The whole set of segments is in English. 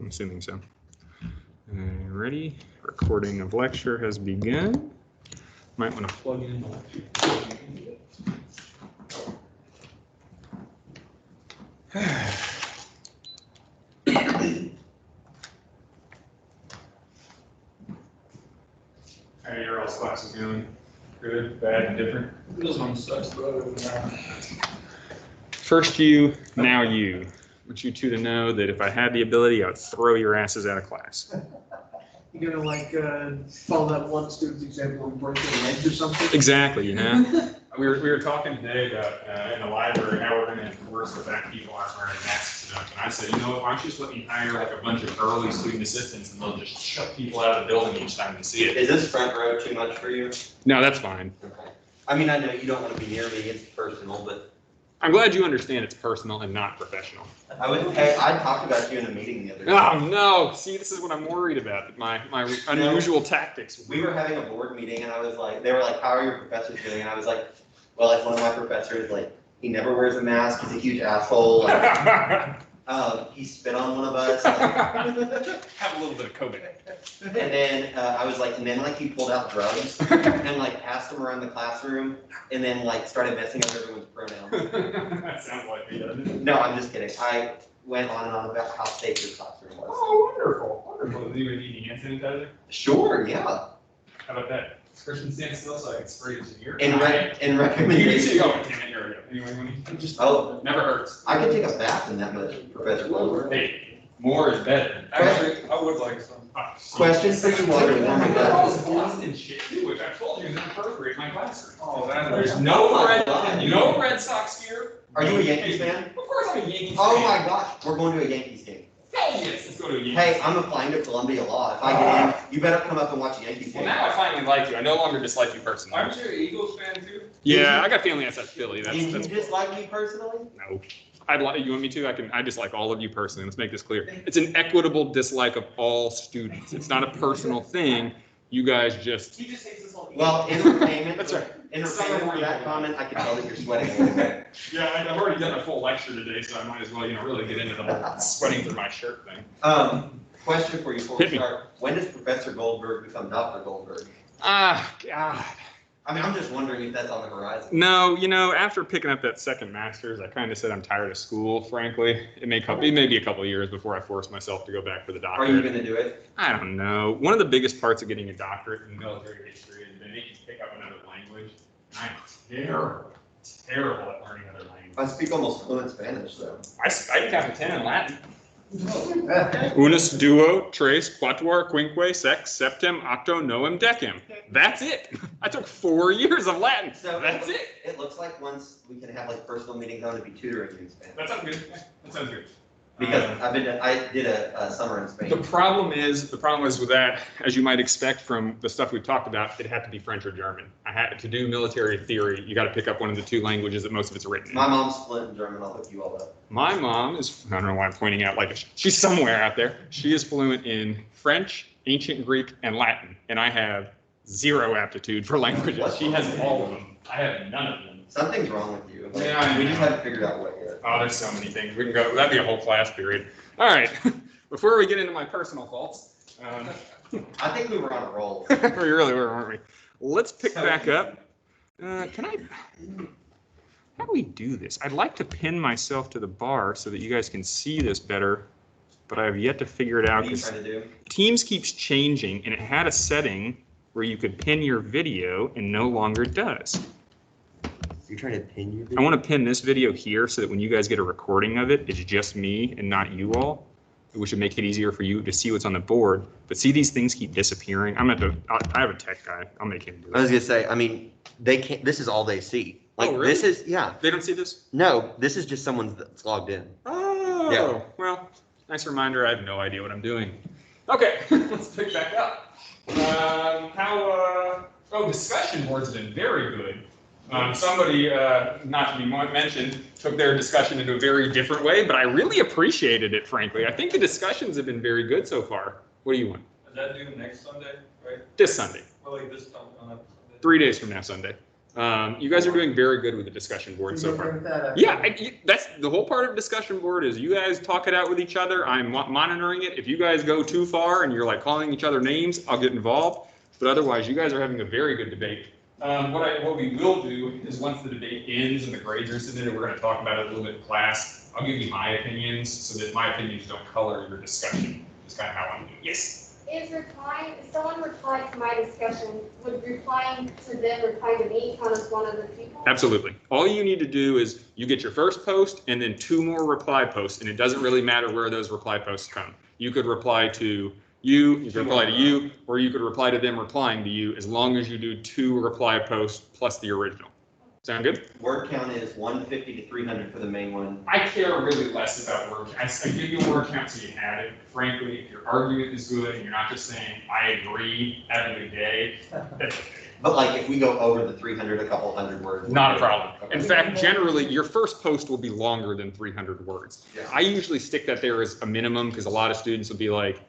I'm assuming so. Ready? Recording of lecture has begun. Might want to plug in the lecture. How are your all's classes going? Good, bad, and different? This one sucks, bro. First you, now you. I want you two to know that if I had the ability, I would throw your asses out of class. You're gonna like follow that one student's example and break their legs or something? Exactly, you know? we were talking today about in the library how we're going to enforce the fact people aren't wearing masks enough. And I said, you know what, why don't you just let me hire like a bunch of early student assistants and they'll just shut people out of the building each time they see it. Is this front row too much for you? No, that's fine. Okay. I mean, I know you don't want to be near me, it's personal, but. I'm glad you understand it's personal and not professional. I talked about you in a meeting the other day. Oh no, see, this is what I'm worried about, my unusual tactics. We were having a board meeting and I was like, they were like, how are your professors doing? And I was like, well, like one of my professors, like, he never wears a mask, he's a huge asshole. Like, he spit on one of us. Like, have a little bit of COVID. And then I was like, and then like he pulled out drugs and like passed them around the classroom and then like started messing up everyone's pronouns. That sounds like me, doesn't it? No, I'm just kidding. I went on and on about how safe your classroom was. Oh, wonderful, wonderful. Do you need hand sanitizer? Sure, yeah. How about that? Christian stand still so I can spray it in your In You recommendation. see, oh, damn it, here we go. Anyway, when you just, Oh, never hurts. I could take a bath in that much, Professor Goldberg. Hey, more is better. Actually, I would like some. Question for you while you're warming up. Boston shit too, which I told you is inappropriate in my classroom. Oh, that There's is. no Red Sox here. Are you a Yankees fan? Of course I'm a Yankees fan. Oh my gosh, we're going to a Yankees game. Hell yes, let's go to a Yankees Hey, game. I'm applying to Columbia Law. If I get in, you better come up and watch a Yankees Well, game. now I finally like you. I no longer dislike you personally. Aren't you an Eagles fan too? Yeah, I got family outside Philly. Do you That's dislike me personally? no. I'd like you want me to. I dislike all of you personally. Let's make this clear. It's an equitable dislike of all students. It's not a personal thing. You guys just. He just hates us all. Well, entertainment. That's right. Entertainment for that comment, I can tell that you're sweating a little bit. Yeah, I've already done a full lecture today, so I might as well, really get into the whole sweating through my shirt thing. Question for you before we start. When does Professor Goldberg become Dr. Goldberg? Ah, God. I mean, I'm just wondering if that's on the horizon. No, after picking up that second master's, I kind of said I'm tired of school, frankly. It may be a couple of years before I force myself to go back for the Are doctorate. you going to do it? I don't know. One of the biggest parts of getting a doctorate in military history is they make you pick up another language. And I'm terrible at learning other languages. I speak almost fluent Spanish, though. I can count to 10 in Latin. Unus, duo, tres, quatuor, quinque, sex, septem, octo, novem, decem. That's it. I took 4 years of Latin. So That's it. It looks like once we can have like personal meetings, I'm going to be tutoring you in Spanish. That sounds good. That sounds good. Because I did a summer in Spain. The problem is with that, as you might expect from the stuff we've talked about, it had to be French or German. I had to do military theory. You got to pick up one of the two languages that most of it's written in. My mom's fluent in German. I'll hook you all up. My mom is, I don't know why I'm pointing out like she's somewhere out there. She is fluent in French, ancient Greek, and Latin. And I have zero aptitude for languages. She has all of them. I have none of them. Something's wrong with you. Like, Yeah, I we just know. haven't figured out what yet. Oh, there's so many things. We can go, that'd be a whole class period. All right, before we get into my personal faults, I think we were on a roll. we really were, weren't we? Let's pick back up. How do we do this? I'd like to pin myself to the bar so that you guys can see this better, but I have yet to figure it out. What are you trying to do? Teams keeps changing, and it had a setting where you could pin your video and no longer does. You're trying to pin your video? I want to pin this video here so that when you guys get a recording of it, it's just me and not you all, which would make it easier for you to see what's on the board. But see, these things keep disappearing. I have a tech guy. I'll make him do it. I was gonna say, I mean, they can't. This is all they see. Like, Oh, really? this is, yeah. They don't see this? No, this is just someone that's logged in. Oh, Yeah. Well, nice reminder. I have no idea what I'm doing. Okay, let's pick back up. Discussion boards have been very good. Somebody, not to be mentioned, took their discussion into a very different way, but I really appreciated it, frankly. I think the discussions have been very good so far. What do you want? Is that due next Sunday, right? This Sunday. Or like this time on that Sunday? 3 days from now, Sunday. You guys are doing very good with the discussion board so far. Yeah, that's the whole part of discussion board is you guys talk it out with each other. I'm monitoring it. If you guys go too far and you're like calling each other names, I'll get involved. But otherwise, you guys are having a very good debate. What we will do is once the debate ends and the grades are submitted, we're going to talk about it a little bit in class. I'll give you my opinions so that my opinions don't color your discussion. That's kind of how I'm doing. Yes. If someone replied to my discussion, would replying to them replying to me count as one of the people? Absolutely. All you need to do is you get your first post and then 2 more reply posts, and it doesn't really matter where those reply posts come. You could reply to you could reply to you, or you could reply to them replying to you, as long as you do 2 reply posts plus the original. Sound good? Word count is 150 to 300 for the main one. I care really less about word count. I give you a word count so you have it. Frankly, if your argument is good and you're not just saying, I agree, have a good day, that's okay. But like if we go over the 300, a couple hundred words. Not a problem. Okay. In fact, generally, your first post will be longer than 300 words. Yeah. I usually stick that there as a minimum because a lot of students will be like,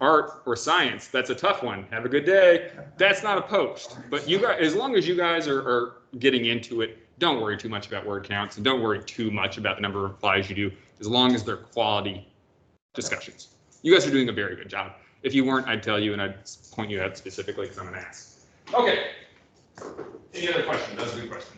art or science, that's a tough one. Have a good day. That's not a post. But you guys, as long as you guys are getting into it, don't worry too much about word counts and don't worry too much about the number of replies you do, as long as they're quality discussions. You guys are doing a very good job. If you weren't, I'd tell you and I'd point you out specifically because I'm an ass. Okay. Any other questions? That's a good question.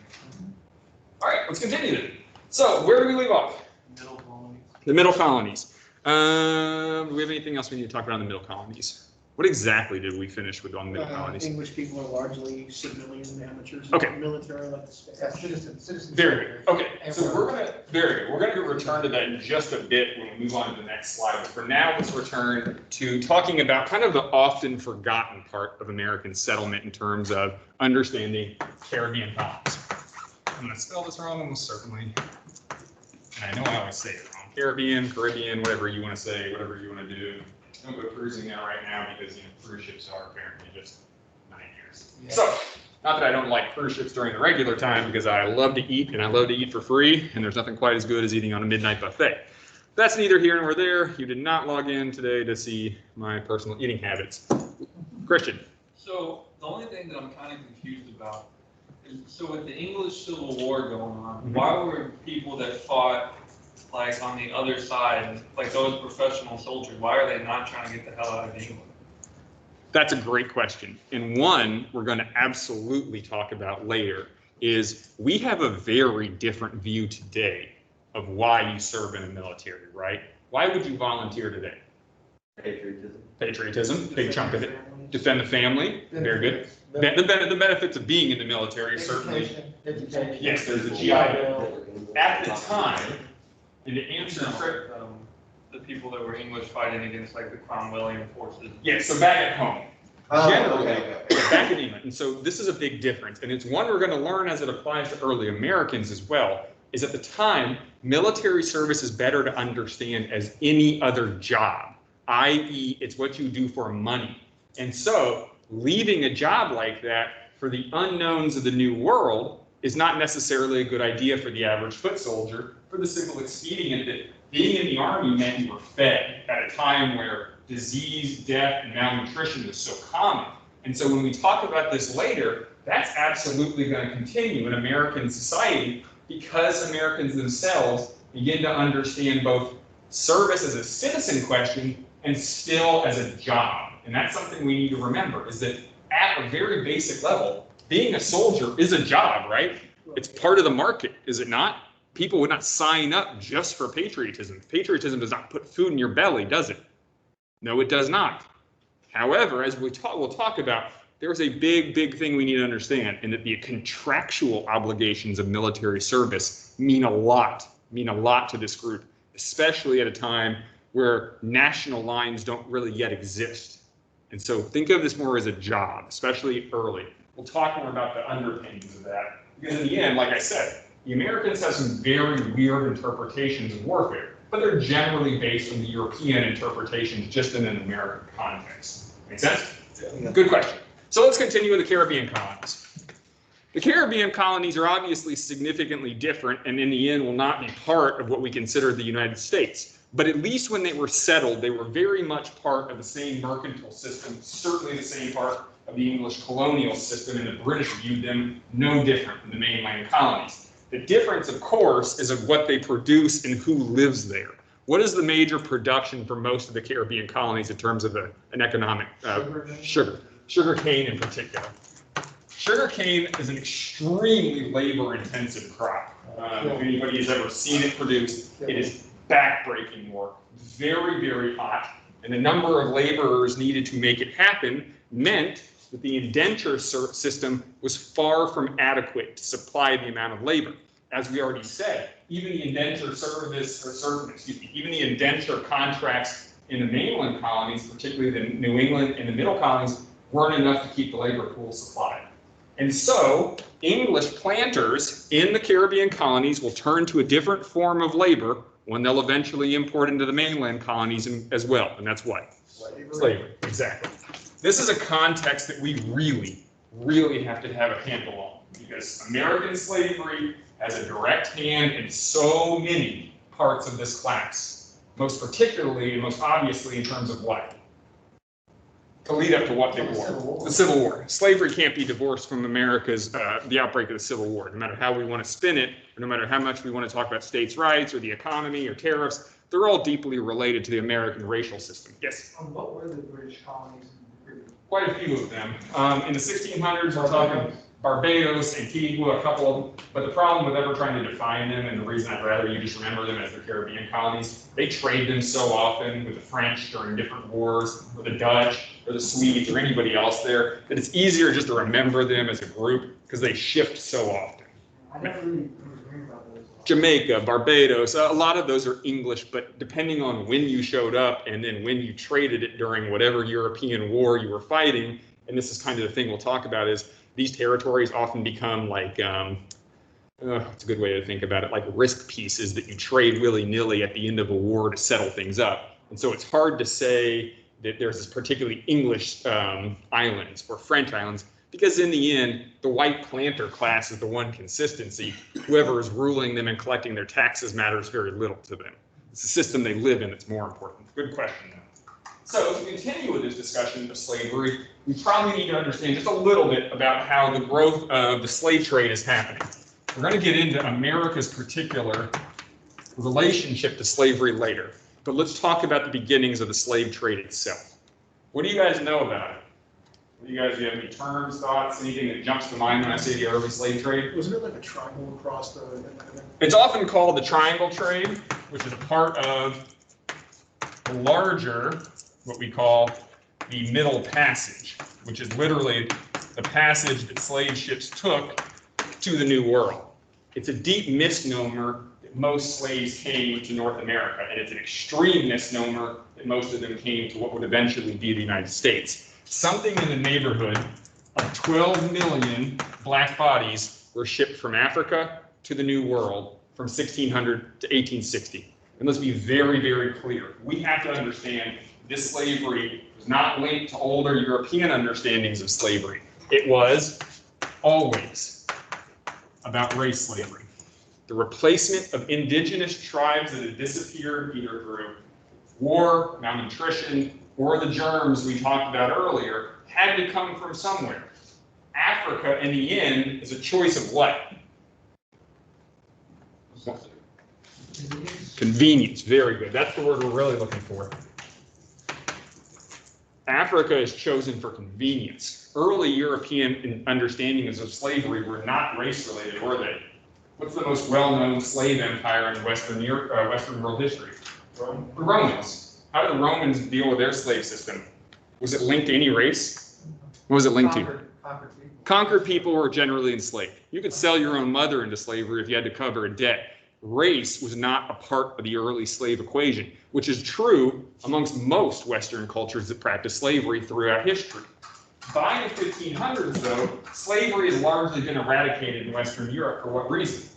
All right, let's continue then. So where do we leave off? Middle colonies. The middle colonies. Do we have anything else we need to talk about in the middle colonies? What exactly did we finish with on the middle colonies? English people are largely civilian amateurs. Okay. Military like the space. Citizens. Very good. Okay, so we're gonna return to that in just a bit when we move on to the next slide. But for now, let's return to talking about kind of the often forgotten part of American settlement in terms of understanding Caribbean colonies. I'm gonna spell this wrong almost certainly. And I know I always say it wrong. Caribbean, whatever you want to say, whatever you want to do. Don't go cruising there right now because cruise ships are apparently just 9 years. Yeah. So, not that I don't like cruise ships during the regular time because I love to eat and I love to eat for free, and there's nothing quite as good as eating on a midnight buffet. That's neither here nor there. You did not log in today to see my personal eating habits. Christian. So the only thing that I'm kind of confused about is, so with the English Civil War going on, why were people that fought like on the other side, like those professional soldiers, why are they not trying to get the hell out of England? That's a great question. And one we're going to absolutely talk about later is we have a very different view today of why you serve in the military, right? Why would you volunteer today? Patriotism. Patriotism, big chunk of it. Defend the family, very good. The benefits of being in the military, certainly. Education. Yes, there's a GI Bill. At the time, and to answer The people that were English fighting against like the Cromwellian forces. yes, so back at home. Oh, Generally, okay. back in England. And so this is a big difference. And it's one we're going to learn as it applies to early Americans as well, is at the time, military service is better to understand as any other job, i.e. it's what you do for money. And so leaving a job like that for the unknowns of the new world is not necessarily a good idea for the average foot soldier, for the simple expedient that being in the Army meant you were fed at a time where disease, death, and malnutrition was so common. And so when we talk about this later, that's absolutely going to continue in American society because Americans themselves begin to understand both service as a citizen question and still as a job. And that's something we need to remember, is that at a very basic level, being a soldier is a job, right? It's part of the market, is it not? People would not sign up just for patriotism. Patriotism does not put food in your belly, does it? No, it does not. However, as we'll talk about, there's a big thing we need to understand, and that the contractual obligations of military service mean a lot to this group, especially at a time where national lines don't really yet exist. And so think of this more as a job, especially early. We'll talk more about the underpinnings of that, because in the end, like I said, the Americans have some very weird interpretations of warfare, but they're generally based on the European interpretations just in an American context. Make sense? Yeah. Good question. So let's continue with the Caribbean colonies. The Caribbean colonies are obviously significantly different and in the end will not be part of what we consider the United States. But at least when they were settled, they were very much part of the same mercantile system, certainly the same part of the English colonial system, and the British viewed them no different than the mainland colonies. The difference, of course, is of what they produce and who lives there. What is the major production for most of the Caribbean colonies in terms of an economic sugar cane in particular? Sugar cane is an extremely labor-intensive crop. If anybody has ever seen it produced, it is back-breaking work, very, very hot, and the number of laborers needed to make it happen meant that the indenture system was far from adequate to supply the amount of labor. As we already said, even the indenture even the indenture contracts in the mainland colonies, particularly the New England and the middle colonies, weren't enough to keep the labor pool supplied. And so English planters in the Caribbean colonies will turn to a different form of labor when they'll eventually import into the mainland colonies as well. And that's what? Slavery, exactly. This is a context that we really, really have to have a handle on, because American slavery has a direct hand in so many parts of this class, most particularly and most obviously in terms of what? To lead up to what big war? The Civil War. Slavery can't be divorced from America's, the outbreak of the Civil War, no matter how we want to spin it, or no matter how much we want to talk about states' rights or the economy or tariffs. They're all deeply related to the American racial system. Yes? What were the British colonies? Quite a few of them. In the 1600s, we're talking Barbados, Antigua, a couple of them. But the problem with ever trying to define them, and the reason I'd rather you just remember them as the Caribbean colonies, they trade them so often with the French during different wars, or the Dutch, or the Swedes, or anybody else there, that it's easier just to remember them as a group because they shift so often. I never really heard about those. Jamaica, Barbados, a lot of those are English, but depending on when you showed up and then when you traded it during whatever European war you were fighting, and this is kind of the thing we'll talk about, is these territories often become like, it's a good way to think about it, like risk pieces that you trade willy-nilly at the end of a war to settle things up. And so it's hard to say that there's this particularly English islands or French islands, because in the end, the white planter class is the one consistency. Whoever is ruling them and collecting their taxes matters very little to them. It's the system they live in that's more important. Good question, though. So to continue with this discussion of slavery, we probably need to understand just a little bit about how the growth of the slave trade is happening. We're going to get into America's particular relationship to slavery later, but let's talk about the beginnings of the slave trade itself. What do you guys know about it? Do you guys have any terms, thoughts, anything that jumps to mind when I say the early slave trade? Wasn't it like a triangle across the? It's often called the triangle trade, which is a part of the larger, what we call the Middle Passage, which is literally the passage that slave ships took to the New World. It's a deep misnomer that most slaves came to North America, and it's an extreme misnomer that most of them came to what would eventually be the United States. Something in the neighborhood of 12 million black bodies were shipped from Africa to the New World from 1600 to 1860. And let's be very, very clear. We have to understand this slavery was not linked to older European understandings of slavery. It was always about race slavery. The replacement of indigenous tribes that had disappeared either through war, malnutrition, or the germs we talked about earlier, had to come from somewhere. Africa, in the end, is a choice of what? Convenience, very good. That's the word we're really looking for. Africa is chosen for convenience. Early European understandings of slavery were not race-related, were they? What's the most well-known slave empire in Western world history? Rome. The Romans. How did the Romans deal with their slave system? Was it linked to any race? What was it linked to? Conquered people were generally enslaved. You could sell your own mother into slavery if you had to cover a debt. Race was not a part of the early slave equation, which is true amongst most Western cultures that practiced slavery throughout history. By the 1500s, though, slavery has largely been eradicated in Western Europe. For what reason?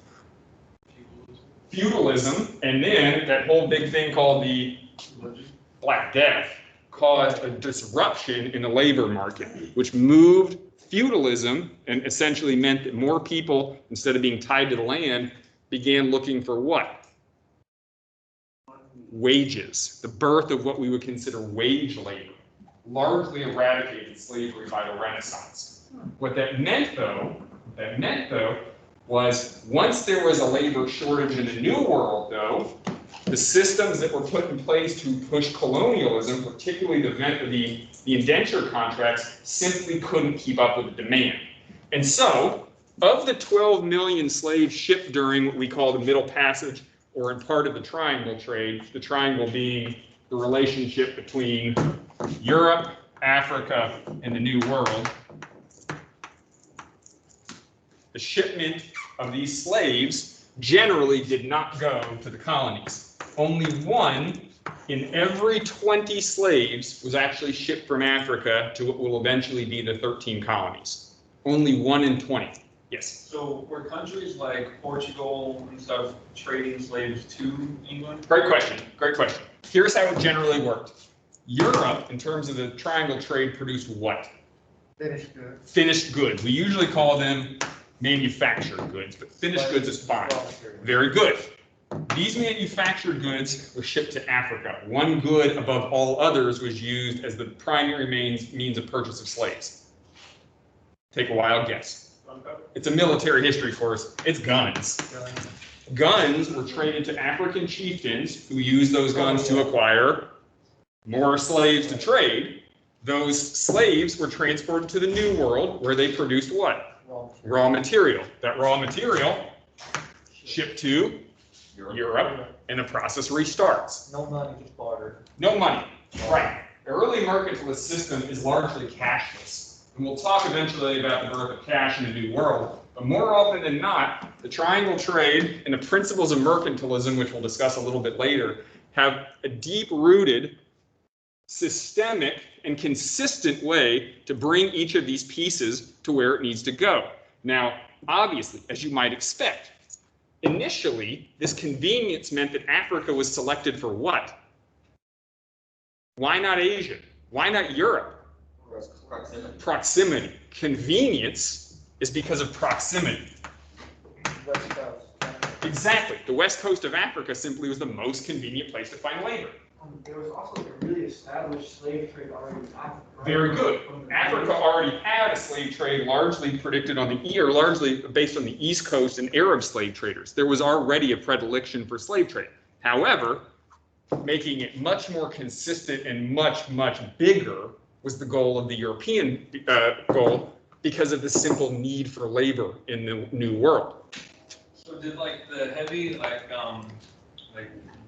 Feudalism, and then that whole big thing called the Black Death caused a disruption in the labor market, which moved feudalism and essentially meant that more people, instead of being tied to the land, began looking for what? Wages. The birth of what we would consider wage labor. largely eradicated slavery by the Renaissance. What that meant though, was once there was a labor shortage in the New World though, the systems that were put in place to push colonialism, particularly the indenture contracts, simply couldn't keep up with the demand. And so, of the 12 million slaves shipped during what we call the Middle Passage, or in part of the triangle trade, the triangle being the relationship between Europe, Africa, and the New World, the shipment of these slaves generally did not go to the colonies. Only 1 in every 20 slaves was actually shipped from Africa to what will eventually be the 13 colonies. Only 1 in 20. Yes. So were countries like Portugal and stuff trading slaves to England? Great question. Great question. Here's how it generally worked. Europe, in terms of the triangle trade, produced what? Finished good. Finished goods. We usually call them manufactured goods, but finished goods is fine. Very good. These manufactured goods were shipped to Africa. One good above all others was used as the primary means of purchase of slaves. Take a wild guess. It's a military history course. It's guns. Guns were traded to African chieftains who used those guns to acquire more slaves to trade. Those slaves were transported to the New World where they produced what? Raw material. That raw material shipped to Europe, and the process restarts. No money, just barter. No money. Right. The early mercantilist system is largely cashless. And we'll talk eventually about the birth of cash in the New World. But more often than not, the triangle trade and the principles of mercantilism, which we'll discuss a little bit later, have a deep-rooted, systemic, and consistent way to bring each of these pieces to where it needs to go. Now, obviously, as you might expect, initially, this convenience meant that Africa was selected for what? Why not Asia? Why not Europe? Proximity. Proximity. Convenience is because of proximity. West Coast. Exactly. The west coast of Africa simply was the most convenient place to find labor. There was also a really established slave trade already in Africa. Right? Very good. Africa already had a slave trade largely largely based on the East Coast and Arab slave traders. There was already a predilection for slave trade. However, making it much more consistent and much bigger was the goal of the European goal because of the simple need for labor in the New World. So did like the heavy like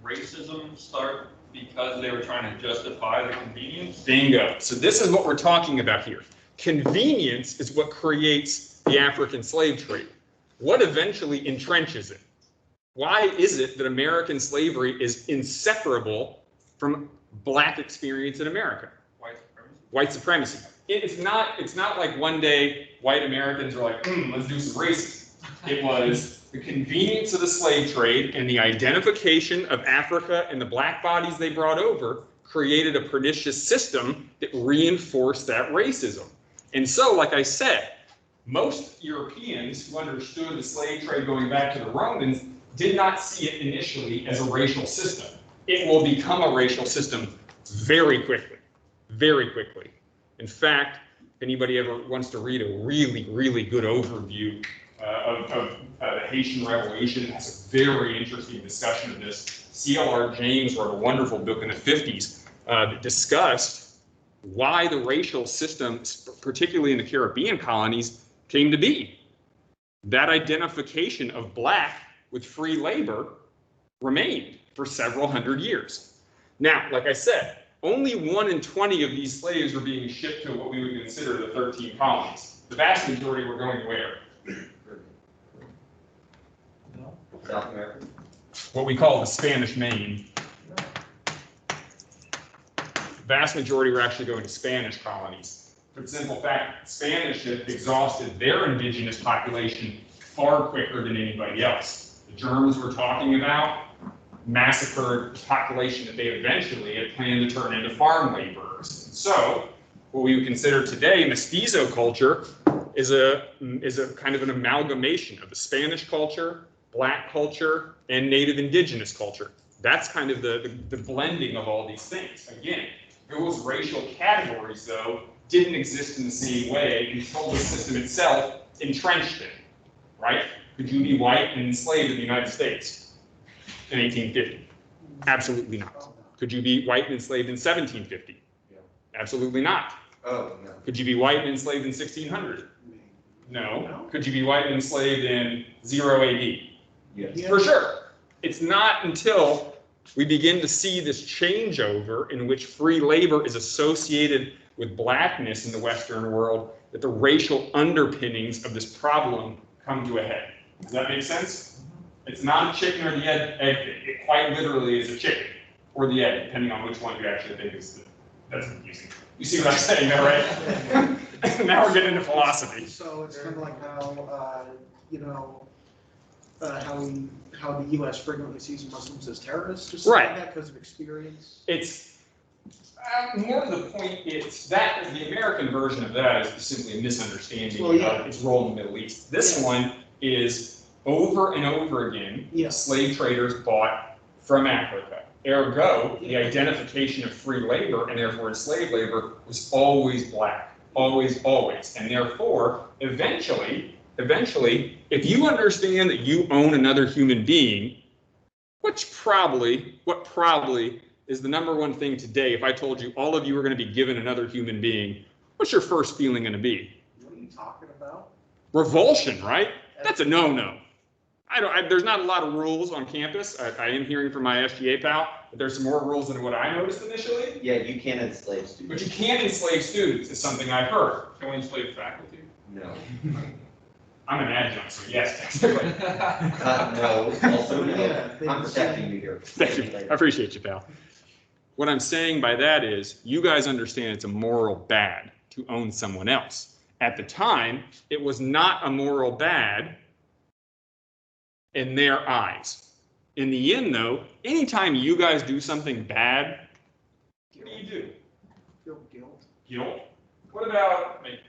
racism start because they were trying to justify the convenience? Bingo. So this is what we're talking about here. Convenience is what creates the African slave trade. What eventually entrenches it? Why is it that American slavery is inseparable from Black experience in America? White supremacy. It's not like one day white Americans are like, let's do some racism. It was the convenience of the slave trade and the identification of Africa and the Black bodies they brought over created a pernicious system that reinforced that racism. And so, like I said, most Europeans who understood the slave trade going back to the Romans did not see it initially as a racial system. It will become a racial system very quickly. Very quickly. In fact, if anybody ever wants to read a really good overview of the Haitian Revolution, it has a very interesting discussion of this. C.L.R. James wrote a wonderful book in the 50s that discussed why the racial system, particularly in the Caribbean colonies, came to be. That identification of Black with free labor remained for several hundred years. Now, like I said, only 1 in 20 of these slaves were being shipped to what we would consider the 13 colonies. The vast majority were going where? South America. What we call the Spanish Main. The vast majority were actually going to Spanish colonies. For the simple fact, Spanish had exhausted their indigenous population far quicker than anybody else. The Germans we're talking about massacred population that they eventually had planned to turn into farm laborers. So, what we would consider today mestizo culture is a kind of an amalgamation of the Spanish culture, Black culture, and native indigenous culture. That's kind of the blending of all these things. Again, Those racial categories, though, didn't exist in the same way until the system itself entrenched it, right? Could you be white and enslaved in the United States in 1850? Absolutely not. Could you be white and enslaved in 1750? Absolutely not. Oh, no. Could you be white and enslaved in 1600? No. Could you be white and enslaved in 0 AD? Yes. For sure. It's not until we begin to see this changeover in which free labor is associated with blackness in the Western world that the racial underpinnings of this problem come to a head. Does that make sense? It's not a chicken or the egg thing. It quite literally is a chicken or the egg, depending on which one you actually think is the, that's confusing. You see what I'm saying there, right? Now we're getting into philosophy. So it's kind of like how, you know, how the U.S. frequently sees Muslims as terrorists, or something like that, because of experience. It's more to the point. It's that the American version of that is simply a misunderstanding of its role in the Middle East. This one is over and over again. Slave traders bought from Africa. Ergo, the identification of free labor and therefore enslaved labor was always black, always, always, and therefore, eventually, if you understand that you own another human being, what probably is the number one thing today, if I told you all of you are going to be given another human being, what's your first feeling going to be? What are you talking about? Revulsion, right? That's a no-no. There's not a lot of rules on campus. I am hearing from my SGA pal that there's some more rules than what I noticed initially. Yeah, you can't enslave students. But you can enslave students, is something I've heard. Can we enslave faculty? No. I'm an adjunct, so yes, technically. No, also no. I'm protecting you here. Thank you. I appreciate you, pal. What I'm saying by that is, you guys understand it's a moral bad to own someone else. At the time, it was not a moral bad in their eyes. In the end, though, anytime you guys do something bad, what do? Feel guilt. Guilt? What about make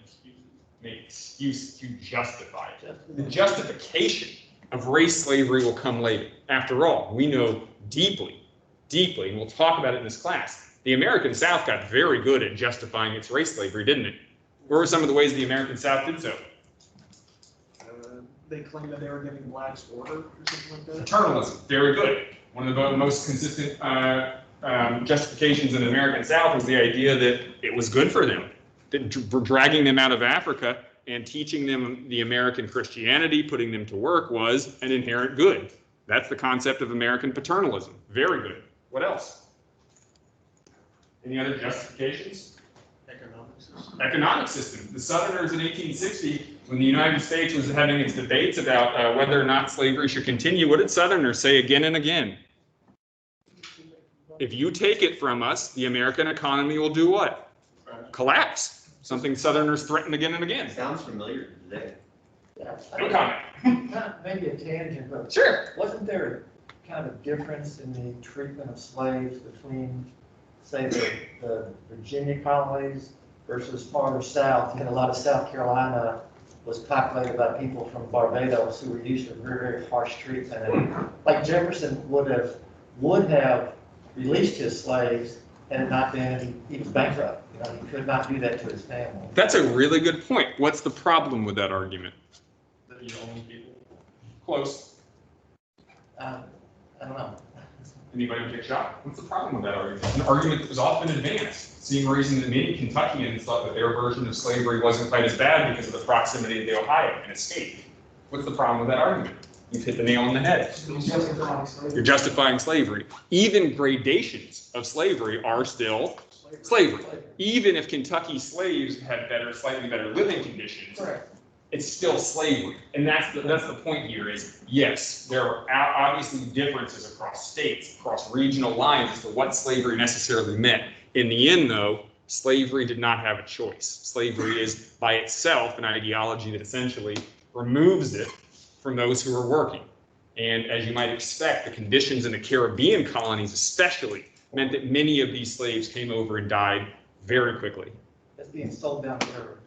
excuse to justify it? The justification of race slavery will come later. After all, we know deeply, and we'll talk about it in this class, the American South got very good at justifying its race slavery, didn't it? What were some of the ways the American South did so? They claimed that they were giving blacks order or something like that. Paternalism, very good. One of the most consistent justifications in the American South was the idea that it was good for them, that dragging them out of Africa and teaching them the American Christianity, putting them to work, was an inherent good. That's the concept of American paternalism. Very good. What else? Any other justifications? Economic system. The Southerners in 1860, when the United States was having its debates about whether or not slavery should continue, what did Southerners say again and again? If you take it from us, the American economy will do what? Collapse. Something Southerners threatened again and again. Sounds familiar today. No comment. Not maybe a tangent, but Sure. wasn't there kind of difference in the treatment of slaves between, say, the Virginia colonies versus farther south? You know, a lot of South Carolina was populated by people from Barbados who were used to very, very harsh treatment. And like Jefferson would have released his slaves had it not been he was bankrupt. You know, he could not do that to his family. That's a really good point. What's the problem with that argument? That you own people? Close. I don't know. Anybody want to take a shot? What's the problem with that argument? An argument that was often advanced. Same reason that many Kentuckians thought that their version of slavery wasn't quite as bad because of the proximity to the Ohio and escape. What's the problem with that argument? You've hit the nail on the head. You're justifying slavery. Even gradations of slavery are still slavery. Even if Kentucky slaves had slightly better living conditions, it's still slavery. And that's the point here is, yes, there are obviously differences across states, across regional lines as to what slavery necessarily meant. In the end, though, slavery did not have a choice. Slavery is by itself an ideology that essentially removes it from those who are working. And as you might expect, the conditions in the Caribbean colonies especially meant that many of these slaves came over and died very quickly. That's being sold down the river.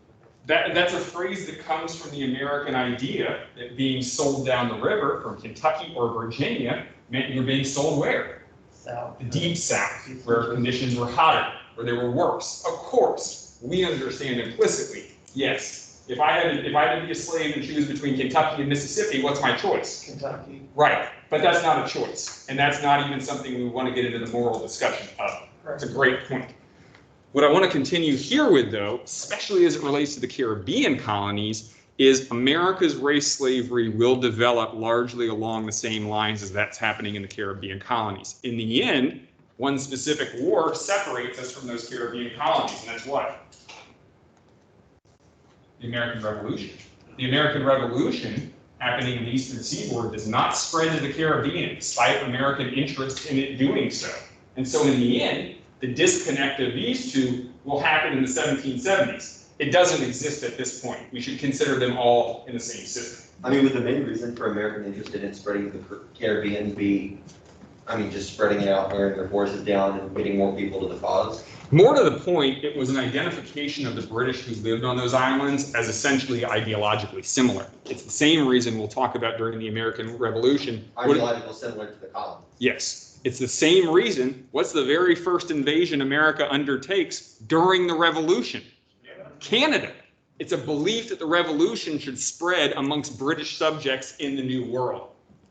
That's a phrase that comes from the American idea that being sold down the river from Kentucky or Virginia meant you're being sold where? South. The deep South, where conditions were hotter, or they were worse. Of course, we understand implicitly, yes, if I had to be a slave and choose between Kentucky and Mississippi, what's my choice? Kentucky. Right, but that's not a choice, and that's not even something we want to get into the moral discussion of. It's a great point. What I want to continue here with, though, especially as it relates to the Caribbean colonies, is America's race slavery will develop largely along the same lines as that's happening in the Caribbean colonies. In the end, one specific war separates us from those Caribbean colonies, and that's what? The American Revolution. The American Revolution happening in the Eastern Seaboard does not spread to the Caribbean, despite American interest in it doing so. And so in the end, the disconnect of these two will happen in the 1770s. It doesn't exist at this point. We should consider them all in the same system. I mean, would the main reason for American interest in spreading the Caribbean be, just spreading it out, wearing their forces down and getting more people to the cause? More to the point, it was an identification of the British who lived on those islands as essentially ideologically similar. It's the same reason we'll talk about during the American Revolution. Ideological similar to the colonies. Yes, it's the same reason. What's the very first invasion America undertakes during the Revolution? Canada. It's a belief that the revolution should spread amongst British subjects in the New World.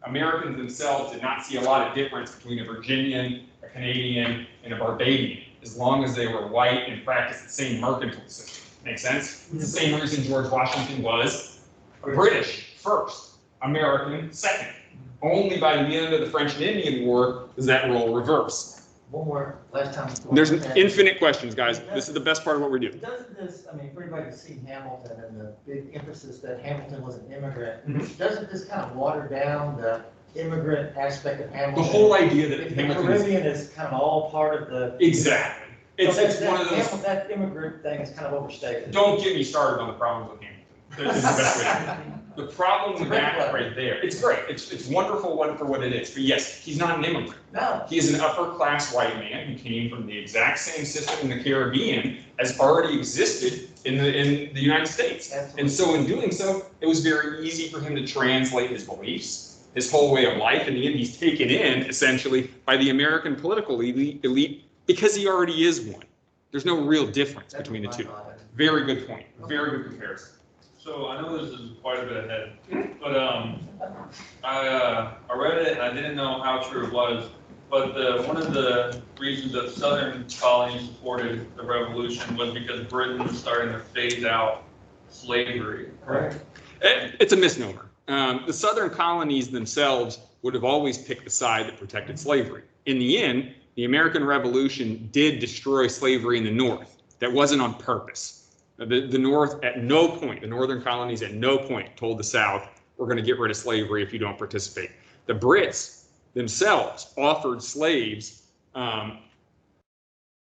Americans themselves did not see a lot of difference between a Virginian, a Canadian, and a Barbadian, as long as they were white and practiced the same mercantile system. Make sense? It's the same reason George Washington was British first, American second. Only by the end of the French and Indian War does that role reverse. One more, last time. There's infinite questions, guys. This is the best part of what we're doing. Doesn't this, for everybody to see Hamilton and the big emphasis that Hamilton was an immigrant, Mhm. doesn't this kind of water down the immigrant aspect of Hamilton? The whole idea that The Hamilton is Caribbean is kind of all part of the. exactly. It's So one of those. that immigrant thing is kind of overstated. Don't get me started on the problems with Hamilton. This is the best way to do it. The problem with that right there, it's great. It's wonderful for what it is. But yes, he's not an immigrant. No. He is an upper class white man who came from the exact same system in the Caribbean as already existed in the United States. Absolutely. And so in doing so, it was very easy for him to translate his beliefs, his whole way of life. In the end, he's taken in essentially by the American political elite because he already is one. There's no real difference between the two. Very good point. Very good comparison. So I know this is quite a bit ahead, but I read it and I didn't know how true it was. But one of the reasons that Southern colonies supported the revolution was because Britain was starting to phase out slavery. Correct. It's a misnomer. The Southern colonies themselves would have always picked the side that protected slavery. In the end, the American Revolution did destroy slavery in the North. That wasn't on purpose. The North at no point, the Northern colonies at no point told the South, we're going to get rid of slavery if you don't participate. The Brits themselves offered slaves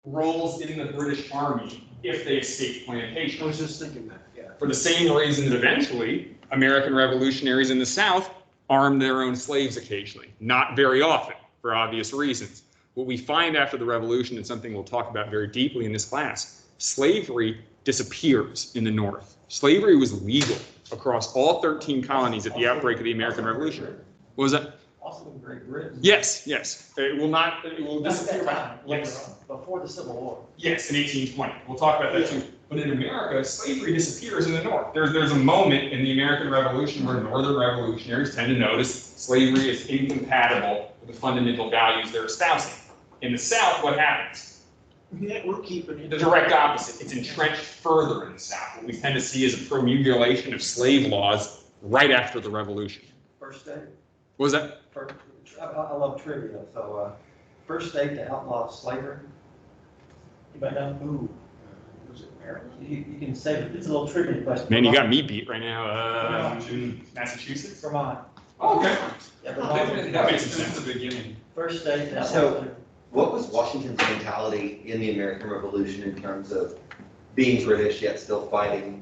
roles in the British Army if they escaped plantations. I was just thinking that, yeah. For the same reason that eventually American revolutionaries in the South armed their own slaves occasionally. Not very often, for obvious reasons. What we find after the revolution, and something we'll talk about very deeply in this class, slavery disappears in the North. Slavery was legal across all 13 colonies at the outbreak of the American Revolution. What was that? Also in Great Britain. Yes. It will That's disappear. that time, Yes. before the Civil War. Yes, in 1820. We'll talk about that too. But in America, slavery disappears in the North. There's a moment in the American Revolution where Northern revolutionaries tend to notice slavery is incompatible with the fundamental values they're espousing. In the South, what happens? Yeah, we're keeping it. The direct opposite. It's entrenched further in the South. What we tend to see is a promulgation of slave laws right after the Revolution. First state. What was that? I love trivia, so first state to outlaw slavery. Anybody know? Ooh. Was it Maryland? You can save it. It's a little trivia question. Man, you got me beat right now. Massachusetts? Vermont. Oh, okay. Yeah, That Vermont. makes sense. Since the beginning. First state to outlaw So- slavery. What was Washington's mentality in the American Revolution in terms of being British yet still fighting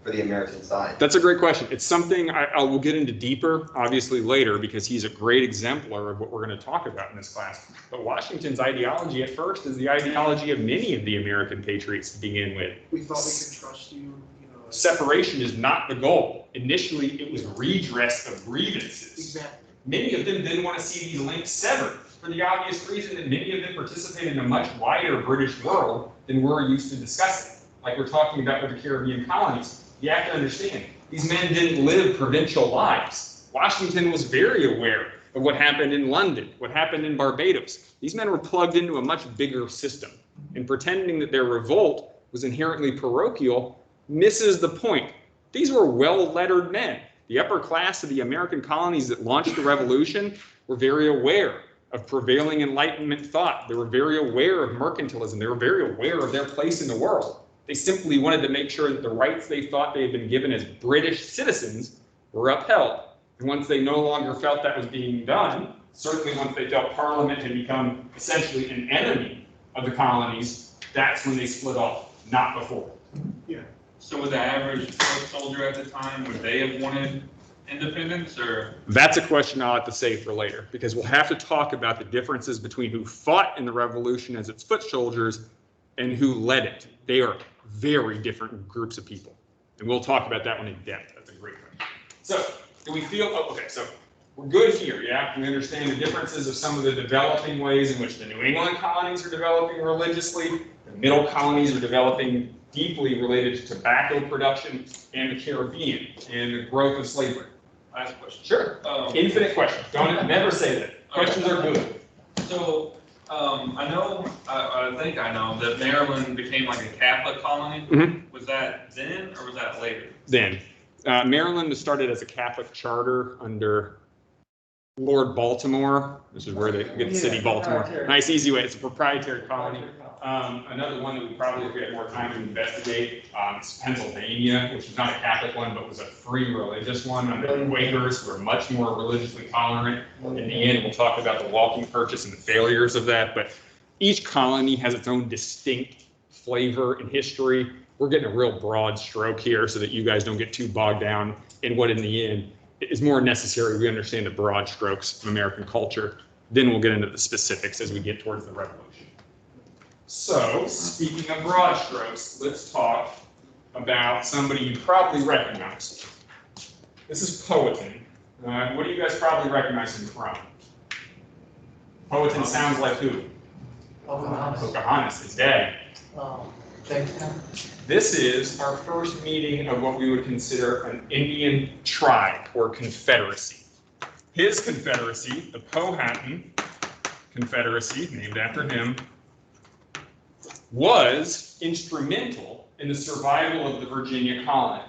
for the American side? That's a great question. It's something I will get into deeper, obviously, later, because he's a great exemplar of what we're going to talk about in this class. But Washington's ideology at first is the ideology of many of the American patriots to begin with. We thought we could trust you, you know. Separation is not the goal. Initially, it was redress of grievances. Exactly. Many of them didn't want to see these links severed. For for the obvious reason that many of them participated in a much wider British world than we're used to discussing. Like we're talking about with the Caribbean colonies. You have to understand, these men didn't live provincial lives. Washington was very aware of what happened in London, what happened in Barbados. These men were plugged into a much bigger system, and pretending that their revolt was inherently parochial misses the point. These were well-lettered men. The upper class of the American colonies that launched the revolution were very aware of prevailing Enlightenment thought. They were very aware of mercantilism. They were very aware of their place in the world. They simply wanted to make sure that the rights they thought they had been given as British citizens were upheld. And once they no longer felt that was being done, certainly once they felt Parliament had become essentially an enemy of the colonies, that's when they split off, not before. So with the average foot soldier at the time, would they have wanted independence, or? That's a question I'll have to save for later, because we'll have to talk about the differences between who fought in the revolution as its foot soldiers and who led it. They are very different groups of people. And we'll talk about that one in depth. That's a great one. So, do we feel, oh, okay, so we're good here, yeah? We understand the differences of some of the developing ways in which the New England colonies are developing religiously, the middle colonies are developing deeply related to tobacco production, and the Caribbean, and the growth of slavery. Last question. Sure, infinite questions. Don't never say that. Questions are good. So, I think I know that Maryland became like a Catholic colony. Mhm. Was that then, or was that later? Then, Maryland started as a Catholic charter under Lord Baltimore. This is where they get the city Baltimore. Proprietary. Nice, easy way. It's a proprietary colony. Another one that we probably, if we had more time to investigate, is Pennsylvania, which is not a Catholic one, but was a free religious one under the Quakers, who were much more religiously tolerant. In the end, we'll talk about the walking purchase and the failures of that, but each colony has its own distinct flavor and history. We're getting a real broad stroke here so that you guys don't get too bogged down in what in the end is more necessary. We understand the broad strokes of American culture. Then we'll get into the specifics as we get towards the revolution. So, speaking of broad strokes, let's talk about somebody you probably recognize. This is Powhatan. What do you guys probably recognize him from? Powhatan sounds like who? Pocahontas, his dad. Jamestown. This is our first meeting of what we would consider an Indian tribe or confederacy. His confederacy, the Powhatan Confederacy, named after him, was instrumental in the survival of the Virginia colony.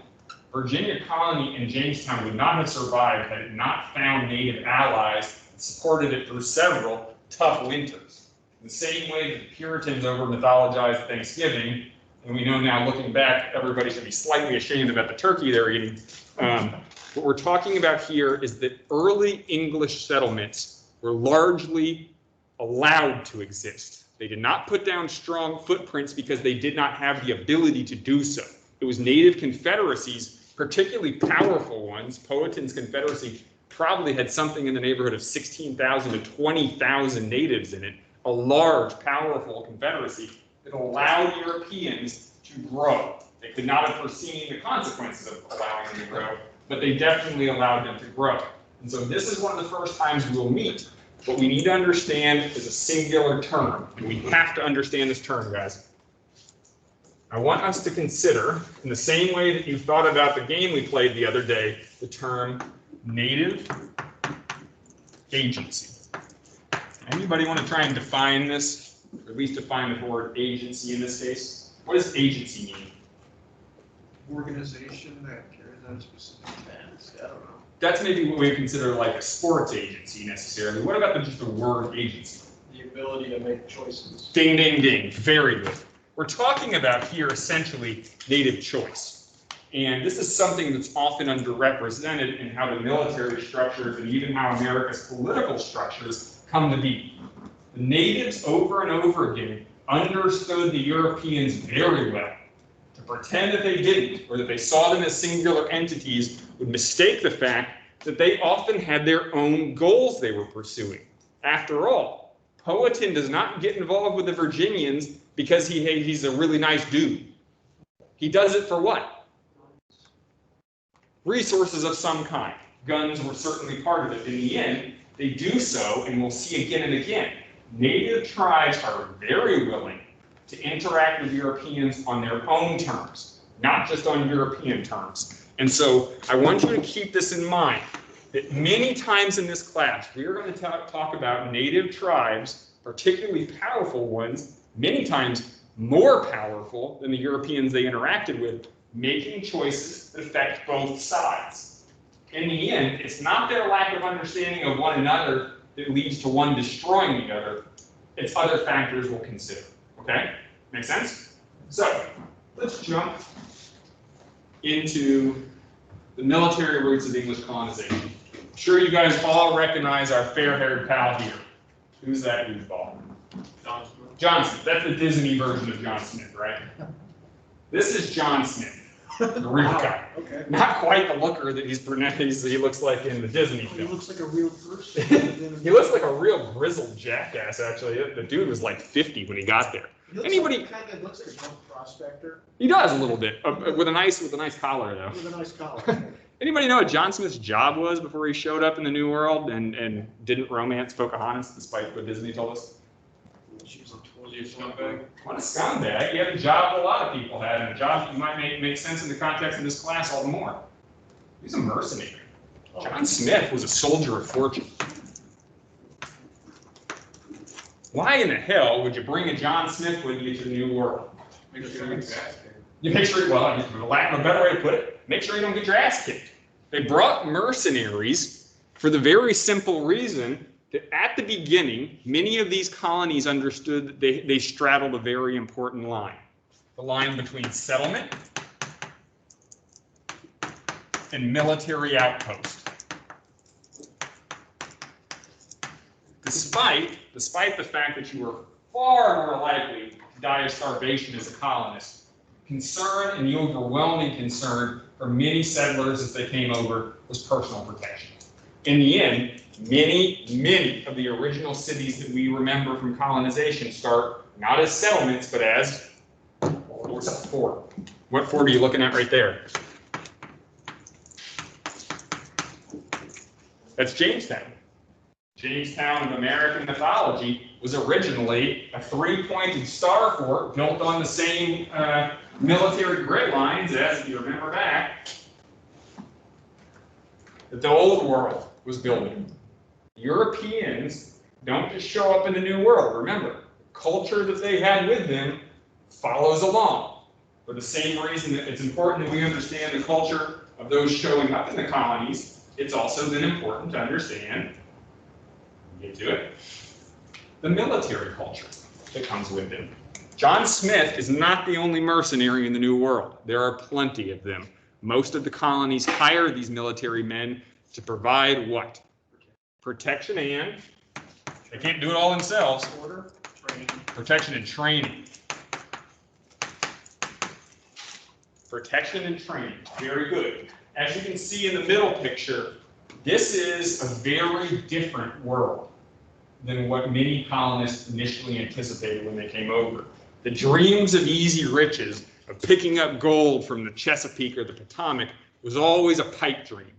Virginia colony and Jamestown would not have survived had it not found native allies and supported it through several tough winters. In the same way that the Puritans over-mythologized Thanksgiving, and we know now looking back, everybody should be slightly ashamed about the turkey they're eating. What we're talking about here is that early English settlements were largely allowed to exist. They did not put down strong footprints because they did not have the ability to do so. It was native confederacies, particularly powerful ones. Powhatan's Confederacy probably had something in the neighborhood of 16,000 to 20,000 natives in it, a large, powerful confederacy that allowed Europeans to grow. They could not have foreseen the consequences of allowing them to grow, but they definitely allowed them to grow. And so this is one of the first times we will meet. What we need to understand is a singular term, and we have to understand this term, guys. I want us to consider, in the same way that you thought about the game we played the other day, the term native agency. Anybody want to try and define this, or at least define the word agency in this case? What does agency mean? Organization that carries out a specific task, I don't know. That's maybe what we consider like a sports agency necessarily. What about just the word agency? The ability to make choices. Ding, ding, ding. Very good. We're talking about here essentially native choice. And this is something that's often underrepresented in how the military structures and even how America's political structures come to be. The natives over and over again understood the Europeans very well. To pretend that they didn't, or that they saw them as singular entities, would mistake the fact that they often had their own goals they were pursuing. After all, Powhatan does not get involved with the Virginians because he's a really nice dude. He does it for what? Resources of some kind. Guns were certainly part of it. In the end, they do so, and we'll see again and again, native tribes are very willing to interact with Europeans on their own terms, not just on European terms. And so I want you to keep this in mind, that many times in this class, we are going to talk about native tribes, particularly powerful ones, many times more powerful than the Europeans they interacted with, making choices that affect both sides. In the end, it's not their lack of understanding of one another that leads to one destroying the other. It's other factors we'll consider. Okay? Make sense? So, let's jump into the military roots of English colonization. I'm sure you guys all recognize our fair-haired pal here. Who's that goofball? John Smith. John Smith. That's the Disney version of John Smith, right? This is John Smith, the real guy. Okay. Not quite the looker that he looks like in the Disney He film. looks like a real person. He looks like a real grizzled jackass, actually. The dude was like 50 when he got there. Anybody- Kind of looks like a jump prospector He does a little bit, with a nice collar though. with a nice collar. Anybody know what John Smith's job was before he showed up in the New World and didn't romance Pocahontas, despite what Disney told us? She's Was he a scumbag? What a scumbag. He had a job that a lot of people had, and a job that you might make sense in the context of this class all the more. He's a mercenary. John Smith was a soldier of fortune. Why in the hell would you bring a John Smith with you to the New World? Make sure you get your ass kicked. You make sure, well, for lack of a better way to put it, make sure you don't get your ass kicked. They brought mercenaries for the very simple reason that at the beginning, many of these colonies understood that they straddled a very important line. The line between settlement and military outpost. Despite the fact that you were far more likely to die of starvation as a colonist, concern and the overwhelming concern for many settlers as they came over was personal protection. In the end, many of the original cities that we remember from colonization start not as settlements, but as, what's a fort? What fort are you looking at right there? That's Jamestown. Jamestown of American mythology was originally a three-pointed star fort built on the same military grid lines as, if you remember back, that the old world was building. Europeans don't just show up in the New World. Remember, the culture that they had with them follows along. For the same reason that it's important that we understand the culture of those showing up in the colonies, it's also then important to understand, get to it, the military culture that comes with them. John Smith is not the only mercenary in the New World. There are plenty of them. Most of the colonies hire these military men to provide what? Protection and, they can't do it all themselves, Order, training. protection and training. Protection and training, very good. As you can see in the middle picture, this is a very different world than what many colonists initially anticipated when they came over. The dreams of easy riches, of picking up gold from the Chesapeake or the Potomac, was always a pipe dream.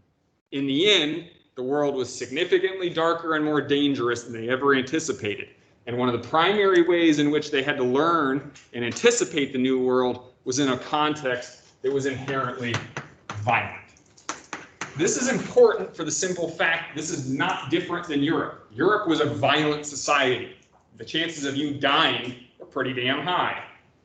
In the end, the world was significantly darker and more dangerous than they ever anticipated. And one of the primary ways in which they had to learn and anticipate the new world was in a context that was inherently violent. This is important for the simple fact this is not different than Europe. Europe was a violent society. The chances of you dying were pretty damn high.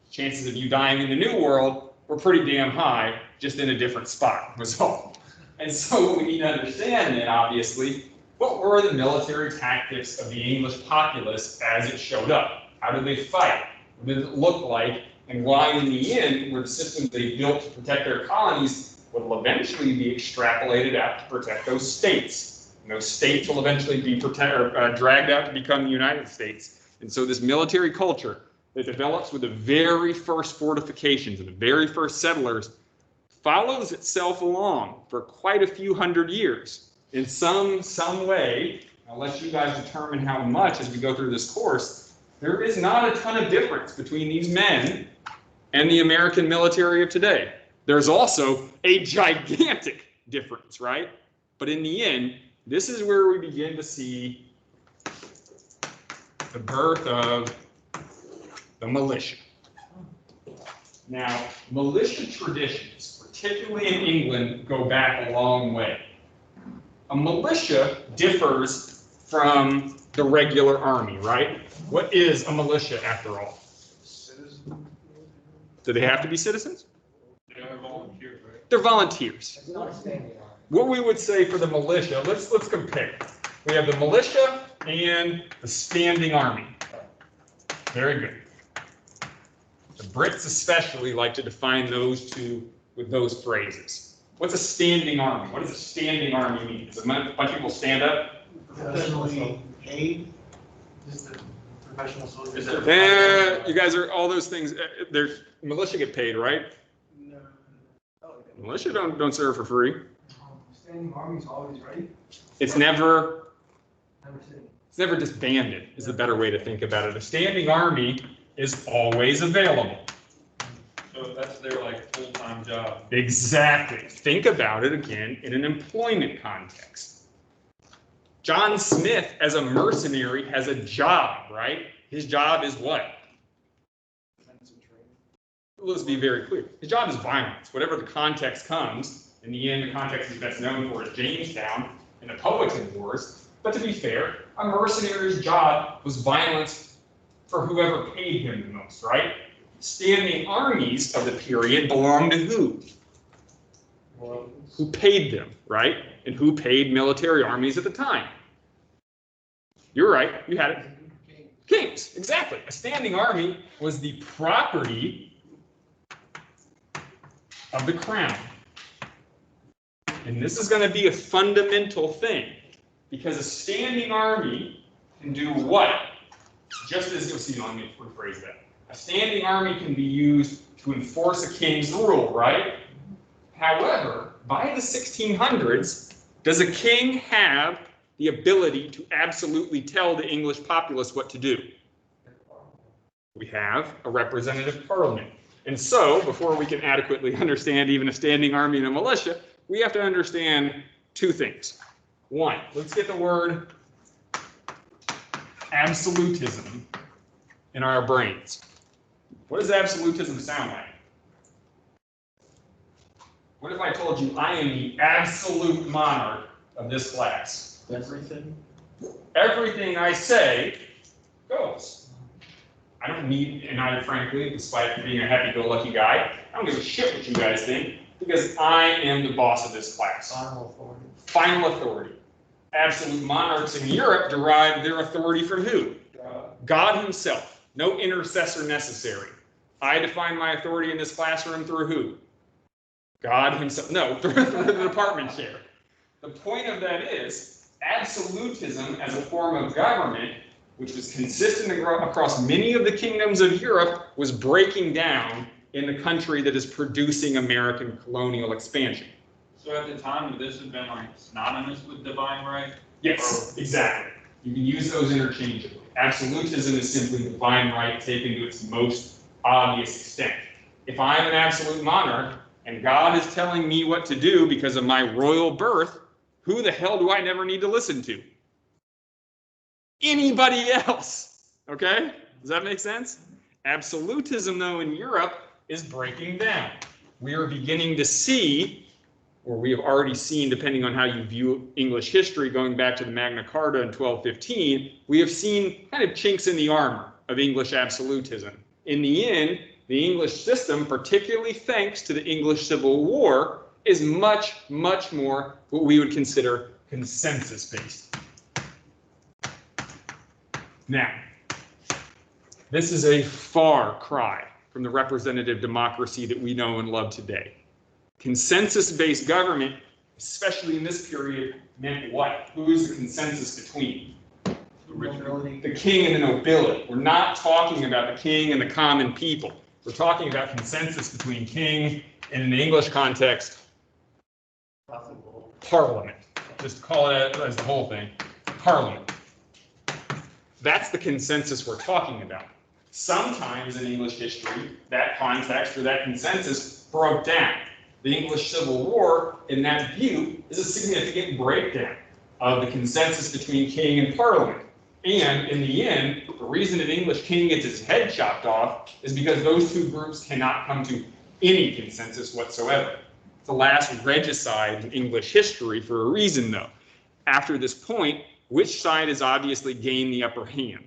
Chances of you dying in the New World were pretty damn high, just in a different spot, was all. And so we need to understand then, obviously, what were the military tactics of the English populace as it showed up? How did they fight? What did it look like? And why, in the end, were the systems they built to protect their colonies will eventually be extrapolated out to protect those states. And those states will eventually be dragged out to become the United States. And so this military culture that develops with the very first fortifications and the very first settlers follows itself along for quite a few hundred years. In some way, I'll let you guys determine how much as we go through this course, there is not a ton of difference between these men and the American military of today. There's also a gigantic difference, right? But in the end, this is where we begin to see the birth of the militia. Now, militia traditions, particularly in England, go back a long way. A militia differs from the regular army, right? What is a militia after all? Do they have to be citizens? They're volunteers, right? They're volunteers. It's not a standing army. What we would say for the militia, let's compare. We have the militia and the standing army. Very good. The Brits especially like to define those two with those phrases. What's a standing army? What does a standing army mean? Does a bunch of people stand up? Professionally paid, just the professional soldiers. You guys are all those things. There's militia get paid, right? No. Oh, okay. Militia don't serve for free. Standing army's always ready. It's never Never seen. It's never disbanded, is the better way to think about it. A standing army is always available. So that's their like full-time job. Exactly. Think about it again in an employment context. John Smith, as a mercenary, has a job, right? His job is what? Let's be very clear. His job is violence. Whatever the context comes, in the end, the context he's best known for is Jamestown and the Powhatan Wars. But to be fair, a mercenary's job was violence for whoever paid him the most, right? Standing armies of the period belonged to who? Who paid them, right? And who paid military armies at the time? You're right, you had it. Kings, exactly. A standing army was the property of the crown. And this is going to be a fundamental thing, because a standing army can do what? Just as you'll see, let me rephrase that. A standing army can be used to enforce a king's rule, right? However, by the 1600s, does a king have the ability to absolutely tell the English populace what to do? We have a representative parliament. And so, before we can adequately understand even a standing army and a militia, we have to understand two things. One, let's get the word absolutism in our brains. What does absolutism sound like? What if I told you I am the absolute monarch of this class? Everything. Everything I say goes. I don't need, and I frankly, despite being a happy-go-lucky guy, I don't give a shit what you guys think, because I am the boss of this class. Final authority. Final authority. Absolute monarchs in Europe derive their authority from who? God himself. No intercessor necessary. I define my authority in this classroom through who? God himself. No, through the department chair. The point of that is, absolutism as a form of government, which was consistent across many of the kingdoms of Europe, was breaking down in the country that is producing American colonial expansion. So at the time, would this have been like synonymous with divine right? Yes, exactly. You can use those interchangeably. Absolutism is simply divine right taken to its most obvious extent. If I'm an absolute monarch and God is telling me what to do because of my royal birth, who the hell do I never need to listen to? Anybody else. Okay? Does that make sense? Absolutism, though, in Europe is breaking down. We are beginning to see, or we have already seen, depending on how you view English history, going back to the Magna Carta in 1215, we have seen kind of chinks in the armor of English absolutism. In the end, the English system, particularly thanks to the English Civil War, is much, much more what we would consider consensus-based. Now, this is a far cry from the representative democracy that we know and love today. Consensus-based government, especially in this period, meant what? Who is the consensus between? The king and the nobility. We're not talking about the king and the common people. We're talking about consensus between king and, in the English context, parliament. Just call it as the whole thing, parliament. That's the consensus we're talking about. Sometimes in English history, that context or that consensus broke down. The English Civil War, in that view, is a significant breakdown of the consensus between king and parliament. And in the end, the reason an English king gets his head chopped off is because those two groups cannot come to any consensus whatsoever. It's the last regicide in English history for a reason, though. After this point, which side has obviously gained the upper hand?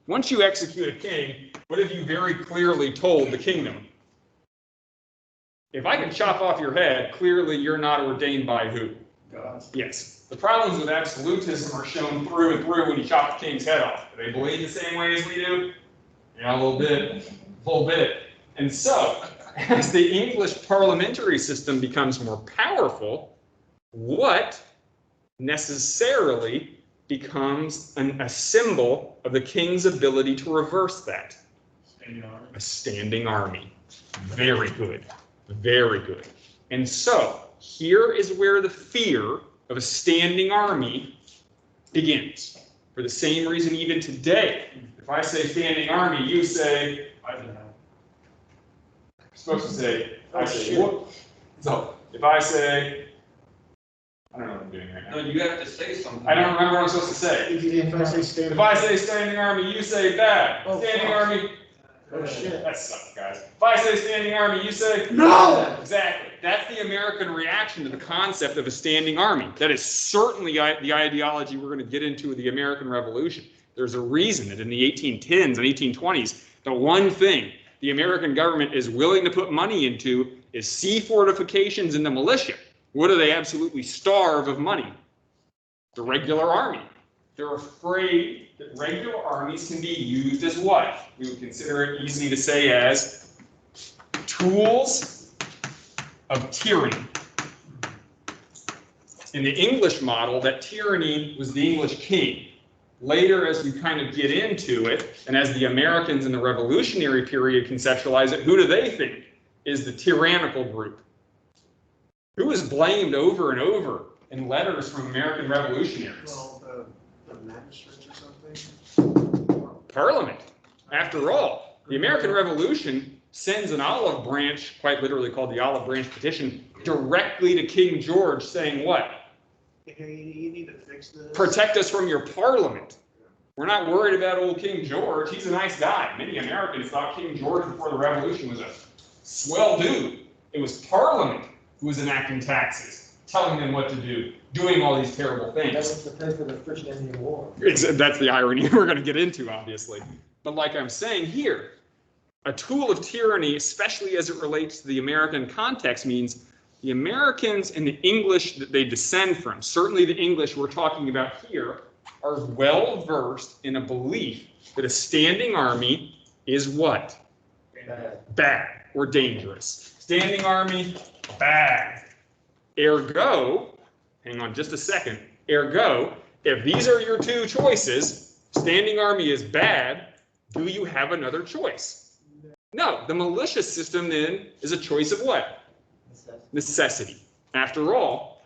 Once you execute a king, what have you very clearly told the kingdom? If I can chop off your head, clearly you're not ordained by who? God. Yes. The problems with absolutism are shown through and through when you chop the king's head off. Do they bleed the same way as we do? Yeah, a little bit. A little bit. And so, as the English parliamentary system becomes more powerful, what necessarily becomes a symbol of the king's ability to reverse that? A standing army. Very good. Very good. And so, here is where the fear of a standing army begins. For the same reason even today, if I say standing army, you say, I don't know. I'm supposed to say, I say, what? So, if I say, I don't know what I'm doing right now. No, you have to say something. I don't remember what I'm supposed to say. If I say standing. If I say standing army, you say bad. Oh, Standing fuck. army. Oh, shit. That sucks, guys. If I say standing army, you say No! Exactly. That's the American reaction to the concept of a standing army. That is certainly the ideology we're going to get into with the American Revolution. There's a reason that in the 1810s and 1820s, the one thing the American government is willing to put money into is sea fortifications and the militia. What do they absolutely starve of money? The regular army. They're afraid that regular armies can be used as what? We would consider it easy to say as tools of tyranny. In the English model, that tyranny was the English king. Later, as we kind of get into it, and as the Americans in the Revolutionary period conceptualize it, who do they think is the tyrannical group? Who is blamed over and over in letters from American revolutionaries? Well, the magistrates or something? Parliament. After all, the American Revolution sends an olive branch, quite literally called the Olive Branch Petition, directly to King George saying what? Hey, you need to fix this. Protect us from your parliament. We're not worried about old King George. He's a nice guy. Many Americans thought King George before the Revolution was a swell dude. It was Parliament who was enacting taxes, telling them what to do, doing all these terrible That things. was to pay for the French and Indian War. That's the irony we're going to get into, obviously. But like I'm saying here, a tool of tyranny, especially as it relates to the American context, means the Americans and the English that they descend from, certainly the English we're talking about here, are well versed in a belief that a standing army is what? Bad. Bad or dangerous. Standing army, bad. Ergo, hang on just a second, ergo, if these are your two choices, standing army is bad, do you have another choice? No, the militia system then is a choice of what? Necessity. After all,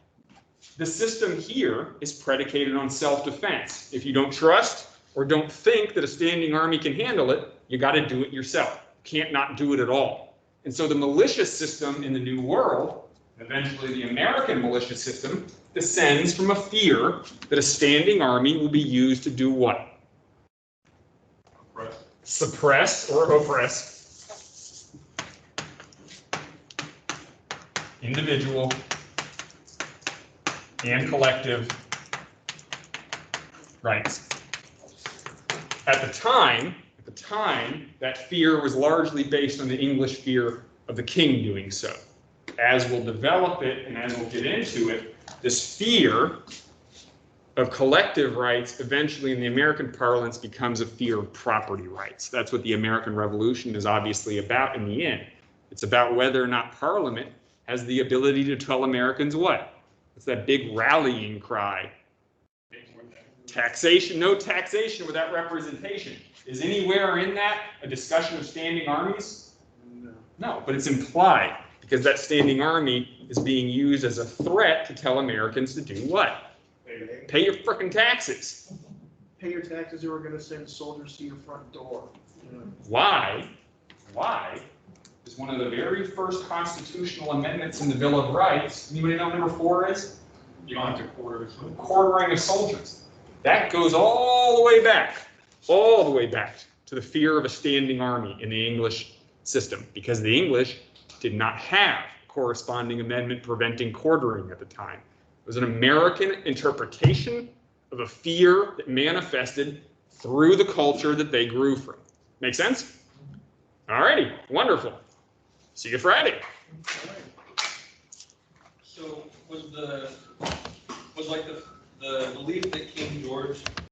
the system here is predicated on self-defense. If you don't trust or don't think that a standing army can handle it, you got to do it yourself. You can't not do it at all. And so the militia system in the New World, eventually the American militia system, descends from a fear that a standing army will be used to do what? Suppress or oppress individual and collective rights. At the time, that fear was largely based on the English fear of the king doing so. As we'll develop it and as we'll get into it, this fear of collective rights eventually in the American parlance becomes a fear of property rights. That's what the American Revolution is obviously about in the end. It's about whether or not Parliament has the ability to tell Americans what? It's that big rallying cry. Taxation, no taxation without representation. Is anywhere in that a discussion of standing armies? No. No, but it's implied because that standing army is being used as a threat to tell Americans to do what? Pay your frickin' taxes. Pay your taxes or we're gonna send soldiers to your front door. You know? Why is one of the very first constitutional amendments in the Bill of Rights. Anybody know what number 4 is? You don't have to quarter. Quartering of soldiers. That goes all the way back to the fear of a standing army in the English system, because the English did not have corresponding amendment preventing quartering at the time. It was an American interpretation of a fear that manifested through the culture that they grew from. Make sense? All righty, wonderful. See you Friday. So was like the belief that King George